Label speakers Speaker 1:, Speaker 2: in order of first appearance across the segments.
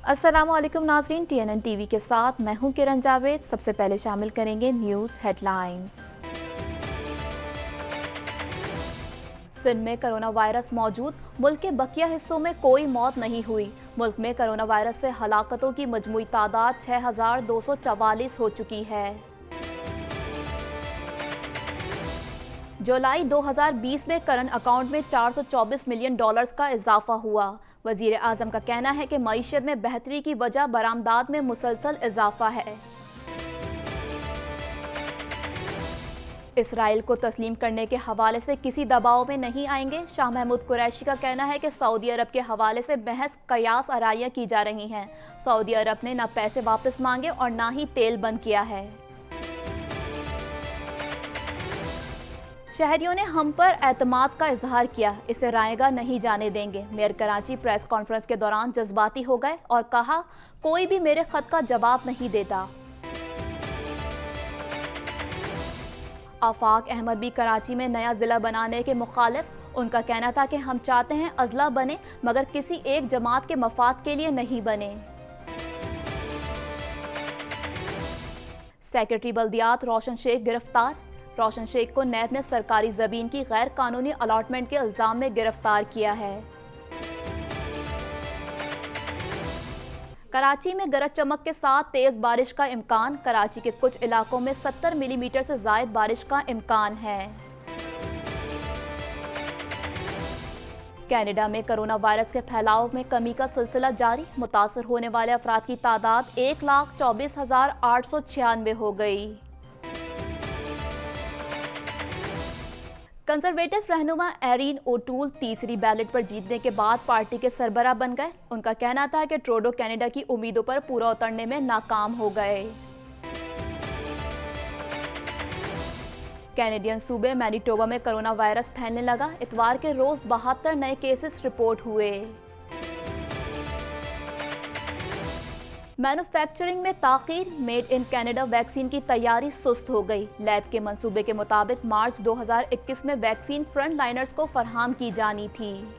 Speaker 1: अस्सलाम वालेकुम नाज़रीन, TNN टीवी के साथ मैं हूं किरण जावेद। सबसे पहले शामिल करेंगे न्यूज़ हेडलाइंस। सिंध में कोरोना वायरस मौजूद, मुल्क के बकिया हिस्सों में कोई मौत नहीं हुई। मुल्क में कोरोना वायरस से हलाकतों की मजमूई तादाद 6244 हो चुकी है। जुलाई 2020 में करंट अकाउंट में $424 मिलियन का इजाफा हुआ। वजीर आजम का कहना है कि मईशत में बेहतरी की वजह बरामदात में मुसलसल इजाफा है। इसराइल को तस्लीम करने के हवाले से किसी दबाव में नहीं आएंगे। शाह महमूद कुरैशी का कहना है कि सऊदी अरब के हवाले से बहस कयास आराइयाँ की जा रही हैं। सऊदी अरब ने न पैसे वापस मांगे और ना ही तेल बंद किया है। शहरियों ने हम पर एतमाद का इजहार किया, इसे रायगा नहीं जाने देंगे। मेयर कराची प्रेस कॉन्फ्रेंस के दौरान जज्बाती हो गए और कहा, कोई भी मेरे खत का जवाब नहीं देता। आफाक अहमद भी कराची में नया जिला बनाने के मुखालिफ। उनका कहना था कि हम चाहते हैं अजला बने, मगर किसी एक जमात के मफाद के लिए नहीं बने। सेक्रेटरी बल्दियात रोशन शेख गिरफ्तार। रोशन शेख को नैब ने सरकारी ज़मीन की गैर कानूनी अलॉटमेंट के इल्ज़ाम में गिरफ्तार किया है। कराची में गरज चमक के साथ तेज़ बारिश का इम्कान। कराची के कुछ इलाकों में 70 मिलीमीटर से ज़ायद बारिश का इम्कान है। कनाडा में कोरोना वायरस के फैलाव में कमी का सिलसिला जारी। मुतासर होने वाले अफराद की तादाद 1,24,896 हो गई। कंजर्वेटिव रहनुमा एरिन ओटूल तीसरी बैलेट पर जीतने के बाद पार्टी के सरबराह बन गए। उनका कहना था कि ट्रूडो कनाडा की उम्मीदों पर पूरा उतरने में नाकाम हो गए। कैनेडियन सूबे मैनिटोबा में कोरोना वायरस फैलने लगा। इतवार के रोज 72 नए केसेस रिपोर्ट हुए। मैन्युफैक्चरिंग में ताख़ीर। मेड इन कनाडा वैक्सीन की तैयारी सुस्त हो गई। लैब के मंसूबे के मुताबिक मार्च 2021 में वैक्सीन फ्रंट लाइनर्स को फराहम की जानी थी।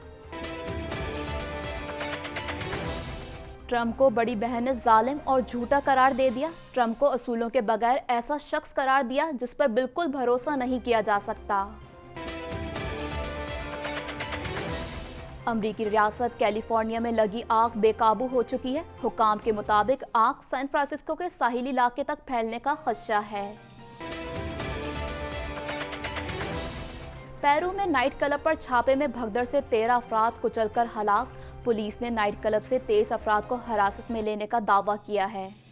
Speaker 1: ट्रंप को बड़ी बहन ने जालिम और झूठा करार दे दिया। ट्रंप को असूलों के बगैर ऐसा शख्स करार दिया जिस पर बिल्कुल भरोसा नहीं किया जा सकता। अमरीकी रियासत कैलिफोर्निया में लगी आग बेकाबू हो चुकी है। हुकाम के मुताबिक आग सैन फ्रांसिस्को के साहिली इलाके तक फैलने का खदशा है। पेरू में नाइट क्लब पर छापे में भगदड़ से 13 अफराद कुचलकर हलाक। पुलिस ने नाइट क्लब से 23 अफराद को हिरासत में लेने का दावा किया है।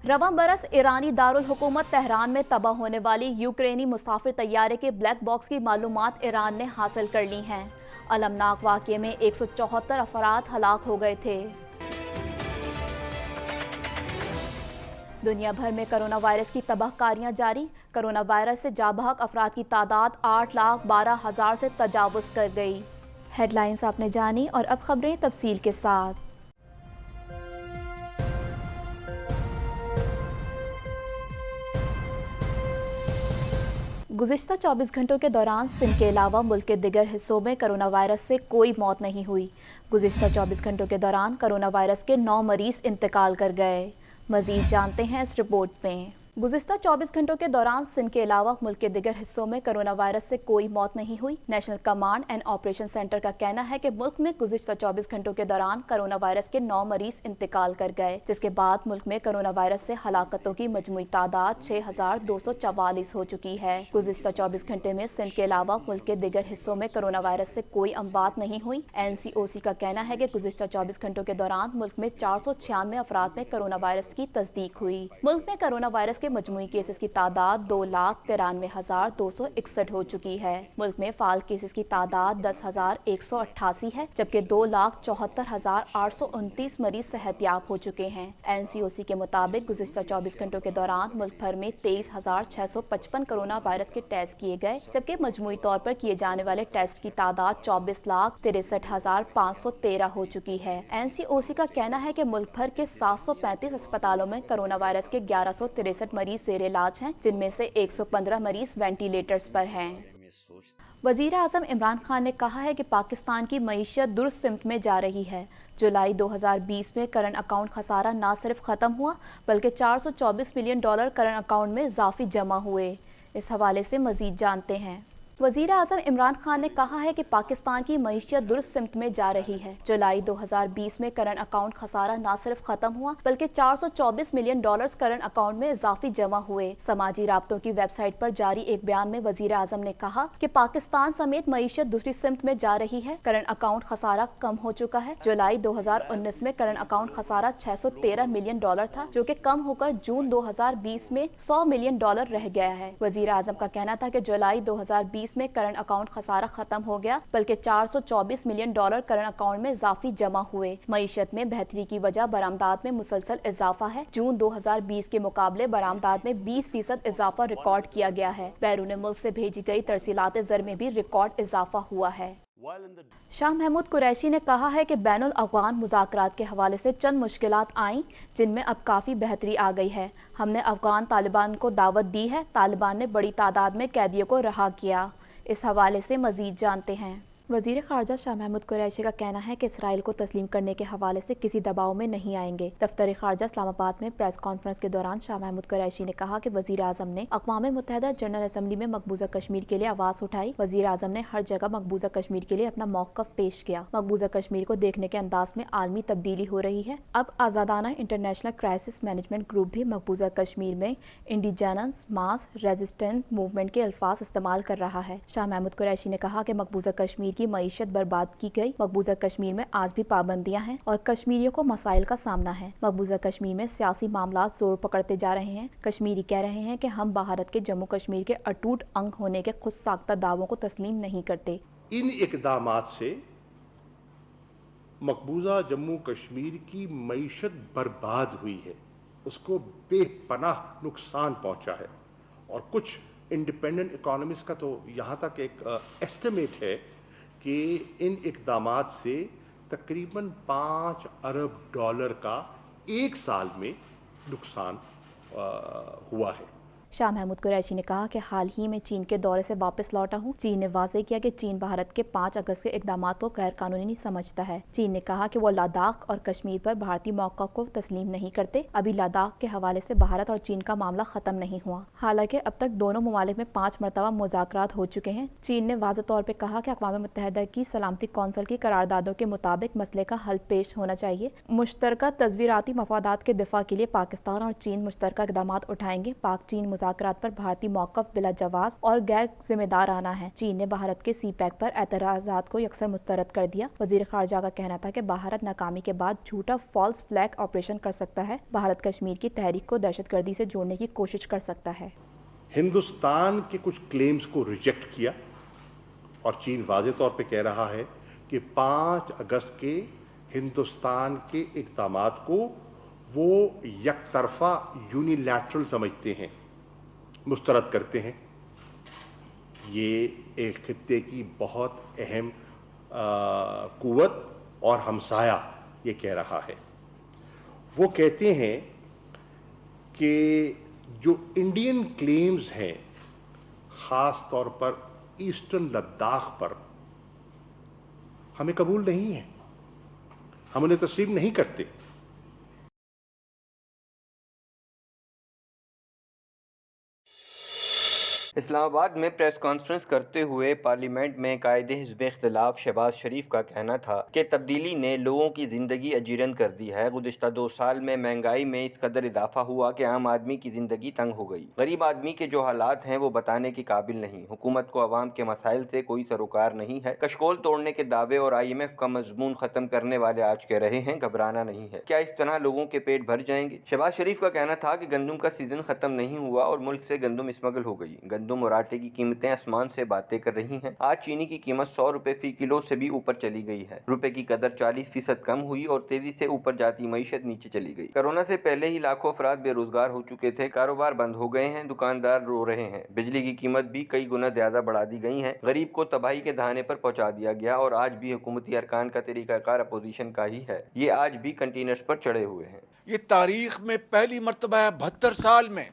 Speaker 1: रवां बरस ईरानी दारुल हुकूमत तेहरान में तबाह होने वाली यूक्रेनी मुसाफिर तैयारे के ब्लैक बॉक्स की मालूमात ईरान ने हासिल कर ली हैं। अलमनाक वाक़ये में 174 अफराद हलाक हो गए थे। दुनिया भर में कोरोना वायरस की तबाहकारियां जारी। कोरोना वायरस से जाबहक अफराद की तादाद 8,12,000 से तजावुज़ कर गई। हेडलाइंस आपने जानी और अब खबरें तफसील के साथ। गुज़िश्ता 24 घंटों के दौरान सिंध के अलावा मुल्क के दिगर हिस्सों में कोरोना वायरस से कोई मौत नहीं हुई। गुज़िश्ता 24 घंटों के दौरान कोरोना वायरस के 9 मरीज इंतकाल कर गए। मज़ीद जानते हैं इस रिपोर्ट में। गुज़िश्ता 24 घंटों के दौरान सिंध के अलावा मुल्क के दिगर हिस्सों में कोरोना वायरस से कोई मौत नहीं हुई। National command and operation centre का कहना है कि मुल्क में गुज़िश्ता 24 घंटों के दौरान कोरोना वायरस के 9 मरीज इंतकाल कर गए, जिसके बाद मुल्क में कोरोना वायरस से हलाकतों की मजमूई तादाद 6244 हो चुकी है। गुज़िश्ता 24 घंटे में सिंध के अलावा मुल्क के दिगर हिस्सों में कोरोना वायरस से कोई अमवात नहीं हुई। NCOC का कहना है कि गुज़िश्ता 24 घंटों के दौरान मुल्क में 496 अफराद में कोरोना वायरस की तस्दीक हुई। मुल्क में कोरोना वायरस के मजमूई केसेस की तादाद 2,93,261 हो चुकी है। मुल्क में फाल केसेस की तादाद 10,188 है, जबकि 2,74,829 मरीज सेहतयाब हो चुके हैं। NCOC के मुताबिक गुज़िश्ता 24 घंटों के दौरान मुल्क भर में 23,655 कोरोना वायरस के टेस्ट किए गए, जबकि मजमूई तौर पर किए जाने वाले टेस्ट की तादाद 24,63,513 हो चुकी है। NCOC का कहना है कि मुल्क भर के 735 अस्पतालों में कोरोना वायरस के 1163 मरीज जेर इलाज हैं, जिनमें से 115 मरीज वेंटिलेटर्स पर हैं। वज़ीर आज़म इमरान खान ने कहा है कि पाकिस्तान की मईशत दुरुस्त सिमत में जा रही है। जुलाई 2020 में करंट अकाउंट खसारा ना सिर्फ ख़त्म हुआ बल्कि $424 मिलियन करंट अकाउंट में इजाफी जमा हुए। इस हवाले से मज़ीद जानते हैं। वज़ीर आज़म इमरान खान ने कहा है कि पाकिस्तान की मईशत दुरुस्त सिमत में जा रही है। जुलाई 2020 में करंट अकाउंट खसारा ना सिर्फ ख़त्म हुआ बल्कि $424 मिलियन करंट अकाउंट में इजाफी जमा हुए। समाजी राब्तों की वेबसाइट पर जारी एक बयान में वज़ीर आज़म ने कहा कि पाकिस्तान समेत मईशत दूसरी सिमत में जा रही है। करंट अकाउंट खसारा कम हो चुका है। जुलाई 2019 में करंट अकाउंट खसारा $613 मिलियन था, जो कि कम होकर जून 2020 में $100 मिलियन रह गया है। वज़ीर आज़म का कहना था कि जुलाई 2020 में करंट अकाउंट खसारा खत्म हो गया बल्कि $424 मिलियन करंट अकाउंट में इजाफी जमा हुए। मईशत में बेहतरी की वजह बरामदात में मुसलसल इजाफा है। जून 2020 के मुकाबले बरामदात में 20% इजाफा रिकॉर्ड किया गया है। बैरून मुल्क से भेजी गई तरसीलात ज़र में भी रिकॉर्ड इजाफा हुआ है। शाह महमूद कुरैशी ने कहा है कि बैनुल अफ़गान मुज़ाकरात के हवाले से चंद मुश्किलात आईं जिनमें अब काफ़ी बेहतरी आ गई है। हमने अफ़गान तालिबान को दावत दी है। तालिबान ने बड़ी तादाद में कैदियों को रहा किया। इस हवाले से मज़ीद जानते हैं। वज़ीर ख़ारजा शाह महमूद कुरैशी का कहना है कि इसराइल को तस्लीम करने के हवाले से किसी दबाव में नहीं आएंगे। दफ्तर ख़ारजा इस्लामाबाद में प्रेस कॉन्फ्रेंस के दौरान शाह महमूद कुरैशी ने कहा कि वज़ीर आज़म ने अक़वाम मुत्तहिदा जनरल असम्बली में मकबूजा कश्मीर के लिए आवाज़ उठाई। वज़ीर आज़म ने हर जगह मकबूजा कश्मीर के लिए अपना मौक़िफ़ पेश किया। मकबूजा कश्मीर को देखने के अंदाज में आलमी तब्दीली हो रही है। अब आज़ादाना इंटरनेशनल क्राइसिस मैनेजमेंट ग्रुप भी मकबूजा कश्मीर में इंडिजेनस मास रेजिस्टेंट मूवमेंट के अल्फाज इस्तेमाल कर रहा है। शाह महमूद कुरैशी ने कहा कि मकबूजा कश्मीर की मईशत बर्बाद की गई। मकबूजा कश्मीर में आज भी पाबंदियां हैं और कश्मीरियों को मसाइल का सामना है। मकबूजा कश्मीर में सियासी मामला जोर पकड़ते जा रहे हैं। कश्मीरी कह रहे हैं कि हम भारत के जम्मू कश्मीर के अटूट अंग होने के खुद साख्ता दावों को तस्लीम नहीं करते।
Speaker 2: इन इक़दामात से मकबूजा जम्मू कश्मीर की मईशत बर्बाद हुई है, उसको बेपनाह नुकसान पहुंचा है। और कुछ इंडिपेंडेंट इकोनॉमिस्ट का तो यहाँ तक एक एस्टिमेट है कि इन इक़दामात से तकरीबन $5 अरब का एक साल में नुकसान हुआ है।
Speaker 1: शाह महमूद कुरैशी ने कहा कि हाल ही में चीन के दौरे से वापस लौटा हूँ। चीन ने वाज़ेह किया कि चीन भारत के 5 अगस्त के इक़दामात को गैर कानूनी समझता है। चीन ने कहा कि वो लद्दाख और कश्मीर पर भारतीय मौक़िफ़ को तस्लीम नहीं करते। अभी लद्दाख के हवाले से भारत और चीन का मामला ख़त्म नहीं हुआ। हालांकि अब तक दोनों ममालिक में 5 मरतबा मुज़ाकरात हो चुके हैं। चीन ने वाज़ेह तौर पर कहा कि अक़वाम मुत्तहिदा की सलामती कौंसिल की करारदादों के मुताबिक मसले का हल पेश होना चाहिए। मुश्तरका तज़वीराती मफादात के दिफा के लिए पाकिस्तान और चीन मुश्तरका इक़दामात उठाएंगे। पाक चीन मुज़ाकरात पर भारतीय मौक़िफ़ बिला जवाज़ और गैर जिम्मेदाराना है। चीन ने भारत के CPEC पर एतराज़ात को यकसर मुस्तरद कर दिया। वज़ीर ख़ारजा का कहना था कि भारत नाकामी के बाद झूठा फॉल्स फ्लैग ऑपरेशन कर सकता है। भारत कश्मीर की तहरीक को दहशतगर्दी से जोड़ने की कोशिश कर सकता है।
Speaker 2: हिंदुस्तान के कुछ क्लेम्स को रिजेक्ट किया और चीन वाज़ेह तौर पे कह रहा है कि 5 अगस्त के हिंदुस्तान के इक़दामात को वो यकतरफा यूनिलैटरल समझते हैं, मुस्तरद करते हैं। ये एक खित्ते की बहुत अहम कुव्वत और हमसाया ये कह रहा है। वो कहते हैं कि जो इंडियन क्लेम्स हैं ख़ास तौर पर ईस्टर्न लद्दाख पर हमें कबूल नहीं है, हम उन्हें तस्लीम नहीं करते।
Speaker 3: इस्लामाबाद में प्रेस कॉन्फ्रेंस करते हुए पार्लियामेंट में कायदे हिज़्ब इख्तिलाफ शहबाज शरीफ का कहना था कि तब्दीली ने लोगों की ज़िंदगी अजीरन कर दी है। गुज़िश्ता 2 साल में महंगाई में इस कदर इजाफा हुआ कि आम आदमी की ज़िंदगी तंग हो गई। गरीब आदमी के जो हालात हैं वो बताने के काबिल नहीं। हुकूमत को अवाम के मसाइल से कोई सरोकार नहीं है। कशकोल तोड़ने के दावे और IMF का मजमून ख़त्म करने वाले आज कह रहे हैं घबराना नहीं है। क्या इस तरह लोगों के पेट भर जाएंगे? शहबाज शरीफ का कहना था कि गंदम का सीज़न ख़त्म नहीं हुआ और मुल्क से गंदम स्मगल हो गई। गंदम और आटे की कीमतें आसमान से बातें कर रही हैं। आज चीनी की कीमत 100 रुपए फी किलो से भी ऊपर चली गई है। रुपए की कदर 40% कम हुई और तेजी से ऊपर जाती मईशत नीचे चली गई। कोरोना से पहले ही लाखों अफराद बेरोजगार हो चुके थे। कारोबार बंद हो गए हैं, दुकानदार रो रहे हैं। बिजली की कीमत भी कई गुना ज्यादा बढ़ा दी गई है। गरीब को तबाही के दहाने पर पहुंचा दिया गया और आज भी हुकूमती अरकान का तरीकाकार अपोजिशन का ही है। ये आज भी कंटेनर्स पर चढ़े हुए हैं।
Speaker 4: ये तारीख में पहली मर्तबा है 72 साल में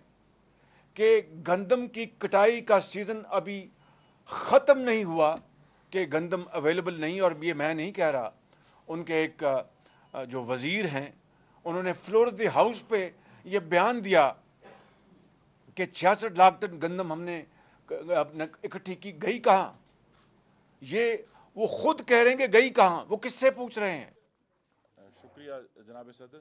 Speaker 4: कि गंदम की कटाई का सीजन अभी ختم نہیں ہوا کہ گندم اویلیبل نہیں. اور یہ میں نہیں کہہ رہا, ان کے ایک جو وزیر ہیں انہوں نے فلور آف دی ہاؤس پہ یہ بیان دیا کہ 66 لاکھ ٹن گندم ہم نے اکٹھی کی. گئی کہاں؟ یہ وہ خود کہہ رہے ہیں کہ گئی کہاں, وہ کس سے پوچھ رہے ہیں؟ شکریہ جناب صدر.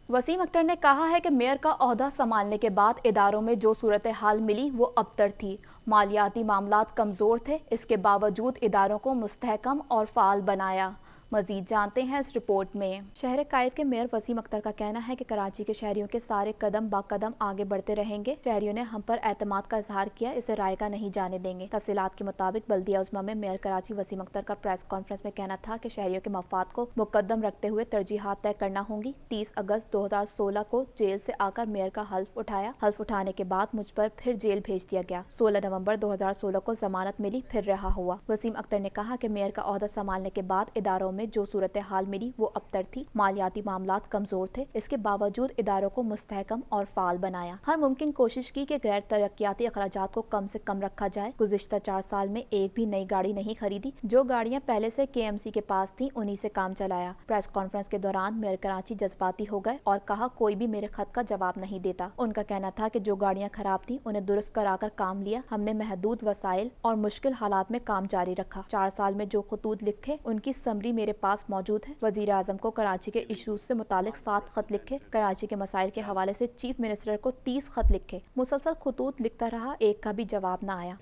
Speaker 1: وسیم اختر نے کہا ہے کہ میئر کا عہدہ سنبھالنے کے بعد اداروں میں جو صورتحال ملی وہ ابتر تھی. مالیاتی معاملات کمزور تھے, اس کے باوجود اداروں کو مستحکم اور فعال بنایا. مزید جانتے ہیں اس رپورٹ میں. شہر قائد کے میئر وسیم اختر کا کہنا ہے کہ کراچی کے شہریوں کے سارے قدم با قدم آگے بڑھتے رہیں گے. شہریوں نے ہم پر اعتماد کا اظہار کیا, اسے رائے کا نہیں جانے دیں گے. تفصیلات کے مطابق بلدیہ عظمیٰ میں میئر کراچی وسیم اختر کا پریس کانفرنس میں کہنا تھا کہ شہریوں کے مفاد کو مقدم رکھتے ہوئے ترجیحات طے کرنا ہوں گی. 30 اگست 2016 کو جیل سے آ کر میئر کا حلف اٹھایا. حلف اٹھانے کے بعد مجھ پر پھر جیل بھیج دیا گیا. 16 نومبر 2016 کو ضمانت ملی, پھر رہا ہوا. وسیم اختر نے کہا کہ میئر کا عہدہ سنبھالنے کے بعد اداروں میں جو صورتحال ملی وہ ابتر تھی. مالیاتی معاملات کمزور تھے, اس کے باوجود اداروں کو مستحکم اور فعال بنایا. ہر ممکن کوشش کی کہ غیر ترقیاتی اخراجات کو کم سے کم رکھا جائے. گزشتہ 4 سال میں ایک بھی نئی گاڑی نہیں خریدی. جو گاڑیاں پہلے سے KMC کے پاس تھیں انہی سے کام چلایا. پریس کانفرنس کے دوران میئر کراچی جذباتی ہو گئے اور کہا کوئی بھی میرے خط کا جواب نہیں دیتا. ان کا کہنا تھا کہ جو گاڑیاں خراب تھیں انہیں درست کرا کر کام لیا. ہم نے محدود وسائل اور مشکل حالات میں کام جاری رکھا. 4 سال میں جو خطوط لکھے ان کی سمری میرے پاس موجود ہے. وزیر اعظم کو کراچی کے ایشوز سے متعلق 7 خط لکھے. کراچی کے مسائل کے حوالے سے چیف منسٹر کو 30 خط لکھے. مسلسل خطوط لکھتا رہا, ایک کا بھی جواب نہ آیا.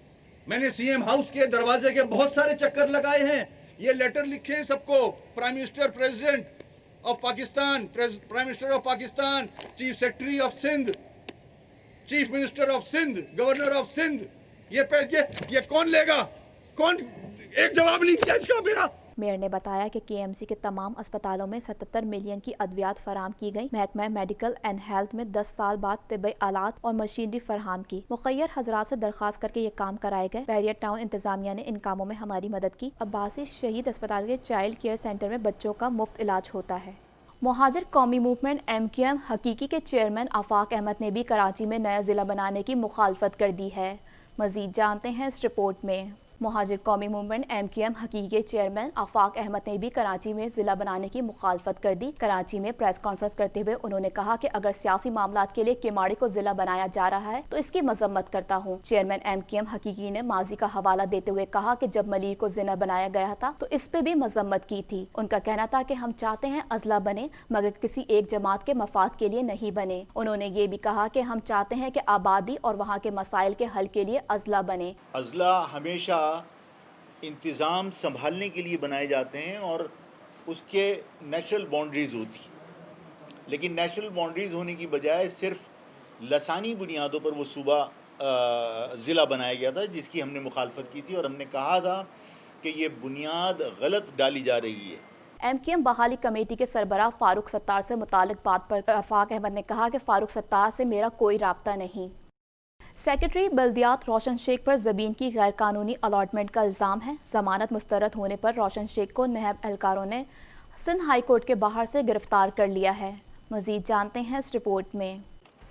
Speaker 5: میں نے CM ہاؤس کے دروازے کے بہت سارے چکر لگائے ہیں. یہ لیٹر لکھے ہیں سب کو, prime minister president of Pakistan, prime minister of Pakistan, chief secretary of Sindh, chief minister of Sindh, governor of Sindh. یہ کون لے گا؟ کون؟ ایک جواب نہیں کیا اس کا میرا.
Speaker 1: میئر نے بتایا کہ KMC کے تمام اسپتالوں میں 77 ملین کی ادویات فراہم کی گئی. محکمہ میڈیکل اینڈ ہیلتھ میں 10 سال بعد طبی آلات اور مشینری فراہم کی. مخیر حضرات سے درخواست کر کے یہ کام کرائے گئے. بیریئر ٹاؤن انتظامیہ نے ان کاموں میں ہماری مدد کی. عباسی شہید اسپتال کے چائلڈ کیئر سینٹر میں بچوں کا مفت علاج ہوتا ہے. مہاجر قومی موومنٹ MQM حقیقی کے چیئرمین آفاق احمد نے بھی کراچی میں نیا ضلع بنانے کی مخالفت کر دی ہے. مزید جانتے ہیں اس رپورٹ میں. مہاجر قومی موومنٹ MQM حقیقی کے چیئرمین آفاق احمد نے بھی کراچی میں ضلع بنانے کی مخالفت کر دی. کراچی میں پریس کانفرنس کرتے ہوئے انہوں نے کہا کہ اگر سیاسی معاملات کے لیے کیماڑی کو ضلع بنایا جا رہا ہے تو اس کی مذمت کرتا ہوں. چیئرمین MQM حقیقی نے ماضی کا حوالہ دیتے ہوئے کہا کہ جب ملیر کو ضلع بنایا گیا تھا تو اس پہ بھی مذمت کی تھی. ان کا کہنا تھا کہ ہم چاہتے ہیں اضلاع بنے مگر کسی ایک جماعت کے مفاد کے لیے نہیں بنے. انہوں نے یہ بھی کہا کہ ہم چاہتے ہیں کہ آبادی اور وہاں کے مسائل کے حل کے لیے اضلاع بنے.
Speaker 6: اضلاع ہمیشہ انتظام سنبھالنے کے لیے بنائے جاتے ہیں اور اس کے نیچرل باؤنڈریز ہوتی ہیں, لیکن نیچرل باؤنڈریز ہونے کی بجائے صرف لسانی بنیادوں پر وہ صوبہ ضلع بنایا گیا تھا, جس کی ہم نے مخالفت کی تھی اور ہم نے کہا تھا کہ یہ بنیاد غلط ڈالی جا رہی ہے.
Speaker 1: MQM بحالی کمیٹی کے سربراہ فاروق ستار سے متعلق بات پر آفاق احمد نے کہا کہ فاروق ستار سے میرا کوئی رابطہ نہیں. سیکرٹری بلدیات روشن شیخ پر زمین کی غیر قانونی الاٹمنٹ کا الزام ہے. ضمانت مسترد ہونے پر روشن شیخ کو نیب اہلکاروں نے سندھ ہائی کورٹ کے باہر سے گرفتار کر لیا ہے. مزید جانتے ہیں اس رپورٹ میں.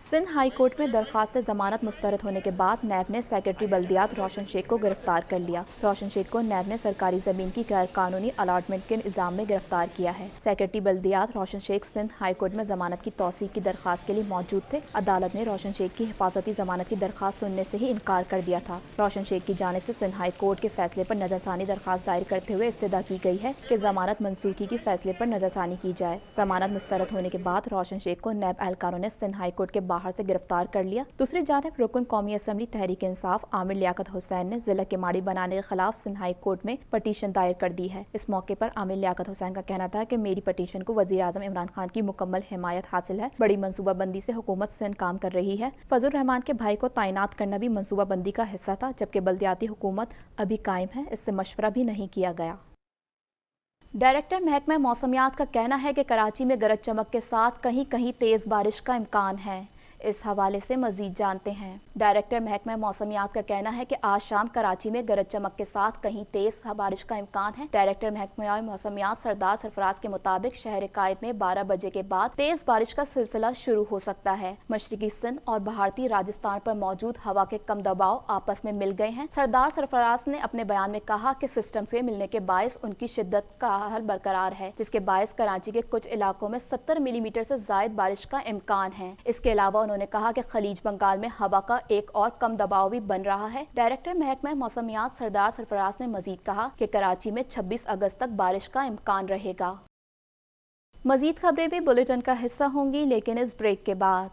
Speaker 1: سندھ ہائی کورٹ میں درخواست ضمانت مسترد ہونے کے بعد نیب نے سیکرٹری بلدیات روشن شیخ کو گرفتار کر لیا. روشن شیخ کو نیب نے سرکاری زمین کی غیر قانونی الاٹمنٹ کے الزام میں گرفتار کیا ہے. سیکرٹری بلدیات روشن شیخ سندھ ہائی کورٹ میں ضمانت کی توثیق کی درخواست کے لیے موجود تھے. عدالت نے روشن شیخ کی حفاظتی ضمانت کی درخواست سننے سے ہی انکار کر دیا تھا. روشن شیخ کی جانب سے سندھ ہائی کورٹ کے فیصلے پر نظر ثانی درخواست دائر کرتے ہوئے استدعا کی گئی ہے کہ ضمانت منسوخی کی فیصلے پر نظر ثانی کی جائے. ضمانت مسترد ہونے کے بعد روشن شیخ کو نیب اہلکاروں نے سندھ ہائی کورٹ کے باہر سے گرفتار کر لیا. دوسری جانب رکن قومی اسمبلی تحریک انصاف عامر لیاقت حسین نے ضلع کیماڑی بنانے کے خلاف سندھ ہائی کورٹ میں پٹیشن دائر کر دی ہے. اس موقع پر عامر لیاقت حسین کا کہنا تھا کہ میری پٹیشن کو وزیر اعظم عمران خان کی مکمل حمایت حاصل ہے. بڑی منصوبہ بندی سے حکومت سندھ کام کر رہی ہے. فضل الرحمان کے بھائی کو تعینات کرنا بھی منصوبہ بندی کا حصہ تھا, جبکہ بلدیاتی حکومت ابھی قائم ہے, اس سے مشورہ بھی نہیں کیا گیا. ڈائریکٹر محکمہ موسمیات کا کہنا ہے کہ کراچی میں گرج چمک کے ساتھ کہیں کہیں تیز بارش کا امکان ہے. इस हवाले से मजीद जानते हैं। डायरेक्टर महकमा मौसमियात का कहना है कि आज शाम कराची में गरज चमक के साथ कहीं तेज बारिश का इम्कान है। डायरेक्टर महकमा मौसमियात सरदार सरफराज के मुताबिक शहर कायद में 12 बजे के बाद तेज बारिश का सिलसिला शुरू हो सकता है। मशरकी सिंध और भारतीय राजस्थान पर मौजूद हवा के कम दबाव आपस में मिल गए हैं। सरदार सरफराज ने अपने बयान में कहा कि सिस्टम से मिलने के बायस उनकी शिद्दत का हाल बरकरार है, जिसके बायस कराची के कुछ इलाकों में 70 मिलीमीटर से जायद बारिश का इम्कान है। इसके अलावा उन्होंने कहा कि खलीज बंगाल में हवा का एक और कम दबाव भी बन रहा है। डायरेक्टर महकमा मौसमियात सरदार सरफराज ने मजीद कहा कि कराची में 26 अगस्त तक बारिश का इम्कान रहेगा। मजीद खबरें भी बुलेटिन का हिस्सा होंगी, लेकिन इस ब्रेक के बाद।